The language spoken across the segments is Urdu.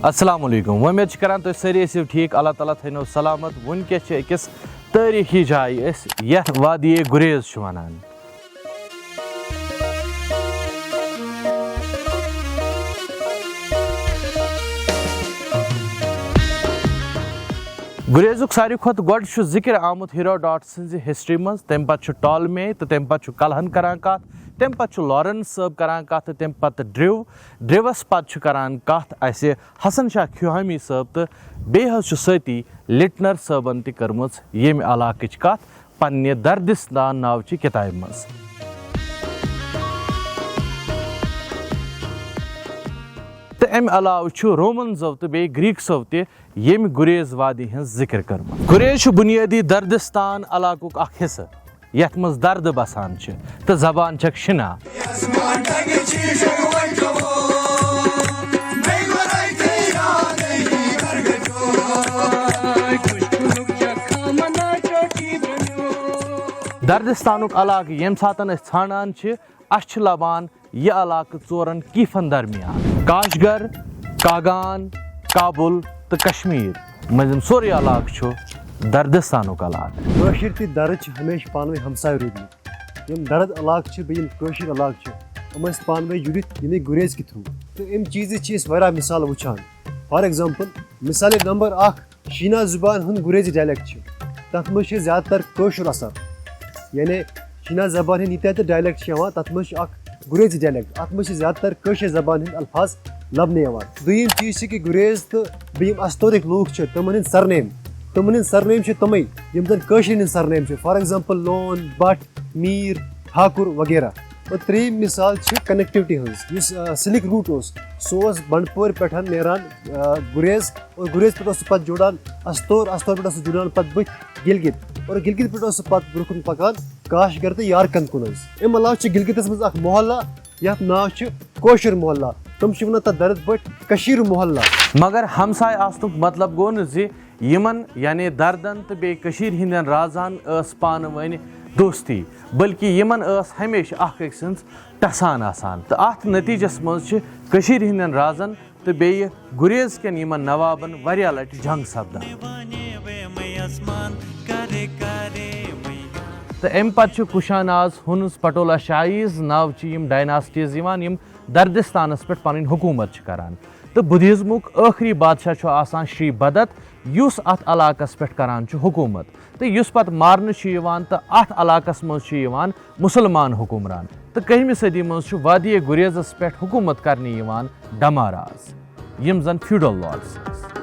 السلام علیکم وۄمید چھِ کران تُہۍ سٲری ٲسِو ٹھیٖک اللہ تعالیٰ تھٲینو سلامت وٕنکٮ۪س چھِ أکِس تٲریٖخی جایہِ أسۍ یتھ وادی گُریز چھِ وَنان گُریزُک ساروی کھۄتہٕ گۄڈٕ چھُ ذِکر آمُت ہیروڈاٹ سٕنٛزِ ہسٹری منٛز تمہِ پتہٕ چھُ ٹالمے تہٕ تمہِ پتہٕ چھُ کلہن کران کتھ تمہِ پتہٕ چھُ لارنس صٲب کران کتھ تہٕ تمہِ پتہٕ ڈرٛوس پتہٕ چھُ کران کتھ اسہِ حسن شاہ کھیوہمی صٲب تہٕ بیٚیہِ حظ چھُ سۭتی لٹنر صٲبن تہِ کٔرمٕژ ییٚمہِ علاقٕچ کتھ پننہِ دردستان ناوچہِ کِتابہِ منٛز تہٕ امہِ علاوٕ چھُ رومنزو تہٕ بیٚیہِ گریٖکسو تہِ ییٚمہِ گُریز وادی ہٕنٛز ذِکر کٔرمٕژ گُریز چھُ بُنیٲدی دردستان علاقُک اکھ حصہٕ یتھ منٛز دردٕ بسان چھِ تہٕ زبان چھکھ شِنا دردستانُک علاقہٕ ییٚمہِ ساتہٕ أسۍ ژھانڈان چھِ اسہِ چھُ لبان یہِ علاقہٕ ژورن کیٖفن درمیان کاش گر کاگان کابل تہٕ کشمیٖر مٔنٛزِم سورُے علاقہٕ چھُ دردستانُک علاقہٕ کٲشِر تہٕ درد چھِ ہمیشہِ پانہٕ ؤنۍ ہمساے روٗدمٕتۍ یِم درد علاقہٕ چھِ بیٚیہِ یِم کٲشِر علاقہٕ چھِ یِم ٲسۍ پانہٕ ؤنۍ جُڑِتھ ییٚمے گُریز کہِ تھرٛوٗ تہٕ اَمہِ چیٖزٕچ چھِ أسۍ واریاہ مِثال وٕچھان فار ایٚگزامپٕل مِثالے نمبر اکھ شیٖنا زُبان ہُنٛد گُریزی ڈایلیکٹ چھِ تتھ منٛز چھِ زیادٕ تر کٲشُر اثر یعنی شیٖنا زبانہِ ہٕنٛدۍ ییٖتیٛاہ تہِ ڈایلیکٹ چھِ یِوان تتھ منٛز چھُ اکھ گُریزی ڈایلیکٹ اتھ منٛز چھِ زیادٕ تر کٲشِر زبانہِ ہٕنٛدۍ الفاظ لبنہٕ یِوان دوٚیِم چیٖز چھِ کہِ گُریز تہٕ بیٚیہِ یِم استورٕکۍ لوٗکھ چھِ تِمن ہٕنٛدۍ سرنیم چھِ تِمے یِم زن کٲشرٮ۪ن ہٕنٛدۍ سرنیم چھِ فار ایٚگزامپٕل لون بٹ میٖر ٹھاکُر وغیرہ اور ترٛیٚیِم مثال چھِ کنیکٹِوٹی ہٕنٛز یُس سِلک روٗٹ اوس سُہ اوس بنڈپورِ پٮ۪ٹھ نیران گُریز اور گُریز پٮ۪ٹھ اوس سُہ پتہٕ جُڑان استور پٮ۪ٹھ اوس سُہ جُڑان پتہٕ بٕتھِ گِلگِت اور گِلگِت پٮ۪ٹھ اوس سُہ پتہٕ برونٛہہ کُن پکان کاش گر تہٕ یارکن کُن حظ امہِ علاوٕ چھِ گِلگِتس منٛز اکھ محلہ یتھ ناو چھُ کٲشُر محلہ تِم چھِ ونان تتھ درد پٲٹھۍ کٔشیٖر محلہ مگر ہمساے آسنُک مطلب گوٚو نہٕ زِ یِمن یعنی دردن تہٕ بیٚیہِ کٔشیٖرِ ہٕنٛدٮ۪ن رازان ٲس پانہٕ ؤنۍ دوستی بٔلکہِ یِمن ٲس ہمیشہِ اکھ أکۍ سٕنٛز ٹسان آسان تہٕ اتھ نٔتیٖجس منٛز چھِ کٔشیٖرِ ہٕنٛدٮ۪ن رازن تہٕ بیٚیہِ گُریز کٮ۪ن یِمن نوابن واریاہ لٹہِ جنگ سپدان تہٕ امہِ پتہٕ چھِ کُشاناز ہُنٕز پٹولا شاہیٖز ناوچہِ یِم ڈایناسٹیٖز یِوان یِم دردستانس پٮ۪ٹھ پنٕنۍ حکوٗمت چھِ کران تہٕ بُدھزمُک ٲخری بادشاہ چھُ آسان شری بدت یُس اتھ علاقس پٮ۪ٹھ کران چھُ حکوٗمت تہٕ یُس پتہٕ مارنہٕ چھُ یِوان تہٕ اتھ علاقس منٛز چھُ یِوان مُسلمان حُکُمران تہٕ کٔہمہِ صٔدی منٛز چھُ وادی گُریزس پٮ۪ٹھ حکوٗمت کرنہٕ یِوان ڈماراز یِم زن فیوڈل لارڈس ٲسۍ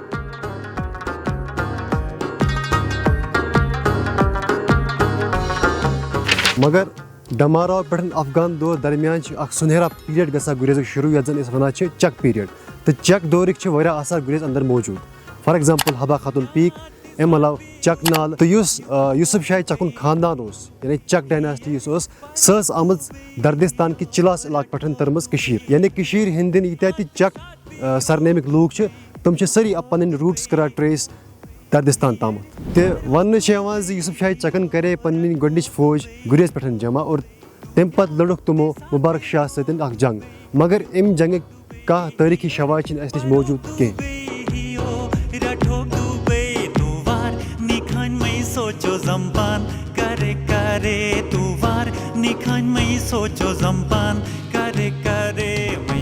مگر ڈماراو پٮ۪ٹھ افغان دور درمیان چھِ اکھ سُنہرا پیٖریڈ گژھان گُریزُک شروٗع یتھ زن أسۍ ونان چھِ چک پیٖریڈ تہٕ چک دورٕکۍ چھِ واریاہ آثار گُریز انٛدر موٗجوٗد for example Habba Khatoon peak امہِ علاوٕ چک نالہٕ تہٕ یُس یوٗسف شاہی چکُن خاندان اوس یعنی چک ڈایناسٹی یُس ٲس سۄ ٲس آمٕژ دردستان کہِ چِلاس علاقہٕ پٮ۪ٹھ تٔرمٕژ کٔشیٖر یعنی کٔشیٖر ہٕنٛدٮ۪ن ییٖتیٛاہ تہِ چک سرنیمٕکۍ لوٗکھ چھِ تِم چھِ سٲری پنٕنۍ روٗٹٕس کران ٹریس دردستان تامتھ تہٕ وننہٕ چھِ یِوان زِ یوٗسف شاہی چکن کرے پنٕنۍ گۄڈنِچ فوج گُریز پٮ۪ٹھ جمع اور تمہِ پتہٕ لٔڑٕکھ تِمو مُبارک شاہ سۭتۍ اکھ جنگ مگر امہِ جنگٕکۍ کانٛہہ تٲریٖخی شواہد چھِنہٕ اسہِ نِش موٗجوٗد کینٛہہ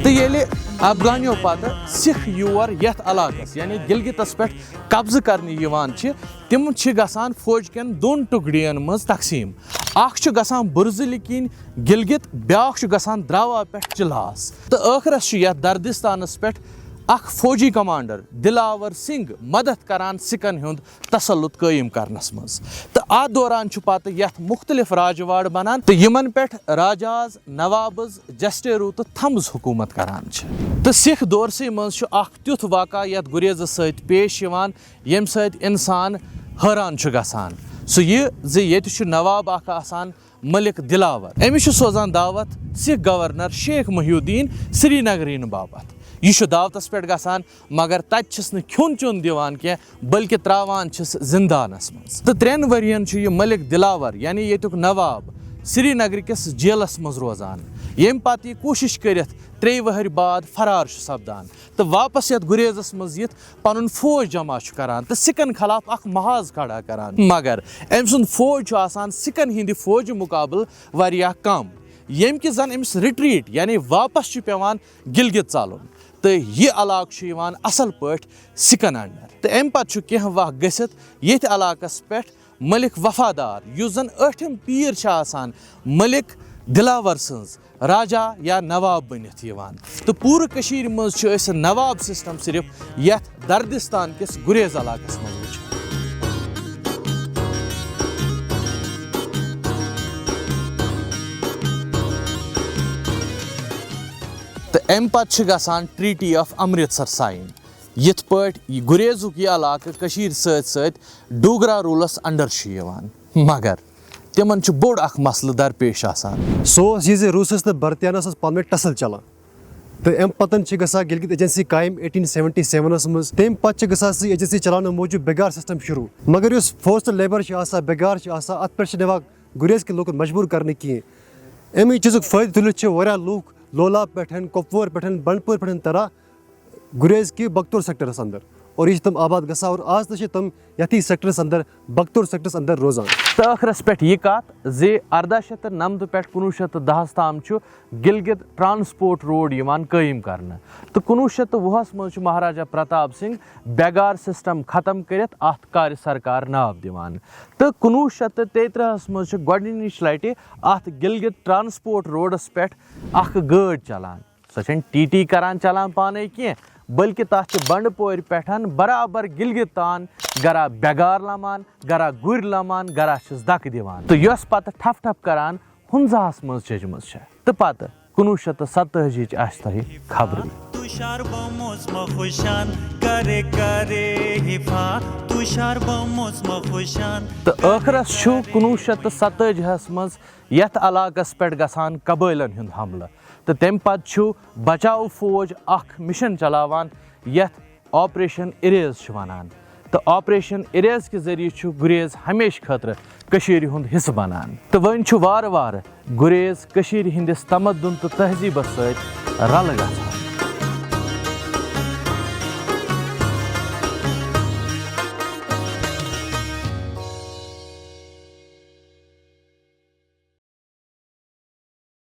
تہٕ ییٚلہِ افغانیو پتہٕ سِکھ یور یتھ علاقس یعنی گِلگِتس پٮ۪ٹھ قبضہٕ کرنہِ یِوان چھِ تِم چھِ گژھان فوج کٮ۪ن دۄن ٹُکڑین منٛز تقسیٖم اکھ چھُ گژھان بُرزٕلہِ کِنۍ گِلگِت بیاکھ چھُ گژھان درٛاوا پٮ۪ٹھ چِلاس تہٕ ٲخرس چھُ یتھ دردستانس پٮ۪ٹھ اکھ فوجی کمانڈر دلاور سنگھ مدد کران سِکن ہُنٛد تسلط قٲیِم کرنس منٛز تہٕ اتھ دوران چھُ پتہٕ یتھ مُختلف راجواڑ بنان تہٕ یِمن پٮ۪ٹھ راجاز نوابز جسٹیرو تہٕ تھمز حکوٗمت کران چھِ تہٕ سِکھ دورسٕے منٛز چھُ اکھ تیُتھ واقعہ یتھ گُریزس سۭتۍ پیش یِوان ییٚمہِ سۭتۍ انسان حٲران چھُ گژھان سُہ یہِ زِ ییٚتہِ چھُ نواب اکھ آسان ملک دلاور أمِس چھُ سوزان دعوت سِکھ گورنر شیخ محی الدیٖن سری نگر یِنہٕ باپتھ یہ دعوتس پہ گژھان مگر تتہ چھس نہٕ کھیون چیون دِوان کینٛہہ بلکہ تراوان چھس زندانس منٛز تہٕ 3 ؤرین چھُ یہ ملک دلاور یعنی ییٚتیُک نواب سری نگر کس جیلس منٛز روزان یم پتہ یہ کوشش کرت 3 ؤہرۍ بعد فرار سپدان تو واپس یتھ گریزس مز یتھ پنن فوج جمع کران تو سکن خلاف اخ محاذ کھڑا کران مگر ام سند فوج آسان سکن ہند فوج مقابل واریاہ کم یم کہ زن امس رٹریٹ یعنی واپس پیوان گلگت ژالن تو یہ علاقہ اصل پٲٹھۍ سکن انڈر تو ام پتہ کینٛہہ وقت گژھِتھ یتھ علاقس پٮ۪ٹھ ملک وفادار یُس زن 8م پیٖر چھِ آسان ملک دلاور سٕنٛز راجا یا نواب بنتھ یوان تو پورٕ کٔشیٖرِ منٛز چھِ أسۍ نواب سسٹم صرف یتھ دردستان کس گریز علاقس منٛز وٕچھان تو ام پتہٕ چھِ گژھان ٹریٹی آف امرتسر سائن یتھ پٲٹھۍ گریزُک یہ علاقہ کٔشیٖرِ سۭتۍ سۭتۍ ڈوگرا رولس انڈر چھُ یِوان مگر تمن چھُ بوٚڑ اکھ مسلہٕ درپیش آسان سو یہ روسس تو برطانیہ پانہٕ ؤنۍ ٹسل چلان تو ام پتن گژھان گلگت ایجنسی قائم 1877 مز تم پتہ گژھان سی ایجنسی چلانے موجود بیگار سسٹم شروع مگر اس فورسل لیبر بیگار ات پہ دِوان گریز کے لوکن مجبور کرنے کہین امی چیزک فائدہ تلتھ لوک لولاب پہ کپوور پہ بنڈپور پہ تران گریز کے بگتور سیکٹرس اندر اور یہ تم آباد گژھان اور آج تہ تم یتھی سیکٹرس اندر بگتور سیکٹرس اندر روزان تو ٲخرس پٮ۪ٹھ یہ کت زِ 1890 پٮ۪ٹھ 1910 تام چھُ گلگت ٹرانسپورٹ روڈ یِوان قٲیِم کرنہٕ تہٕ 1920 منٛز چھُ مہاراجا پرتاپ سنگھ بیگار سسٹم ختم کٔرِتھ اتھ کارِ سرکار ناو دِوان تہٕ 1933 منٛز چھُ گۄڈنِچ لٹہِ اتھ گلگت ٹرانسپورٹ روڈس پٮ۪ٹھ اکھ گٲڑۍ چلان سۄ چھنہٕ ٹی کران چلان پانے کینٛہہ بلکہ تتھ بنڈپور پٮ۪ٹھ برابر گلگت تان گرا بیگار لمان گرا گر لمان گرا چھس دکہ دِوان تو یۄس پتہٕ ٹھپ ٹھپ کران ہنزاہس منٛز چجمٕژ چھےٚ تہٕ پتہٕ 1987 آسہِ تۄہہِ خبرٕے تو ٲخرس چھُ 1987 منٛز یتھ علاقس پٮ۪ٹھ گژھان قبٲیلن ہُنٛد حملہٕ تو تمہِ پتہٕ چھُ بچاو فوج اکھ مشن چلاوان یتھ آپریشن اریز چھِ ونان تو آپریشن اریز کے ذریعہ چھُ گریز ہمیشہ خٲطرٕ کٔشیٖرِ ہُنٛد حصہٕ بنان تو وۄنۍ چھُ وارٕ وارٕ گریز کٔشیٖرِ ہٕنٛدِس تمدُن تہٕ تہذیٖبس سۭتۍ رلہٕ گژھان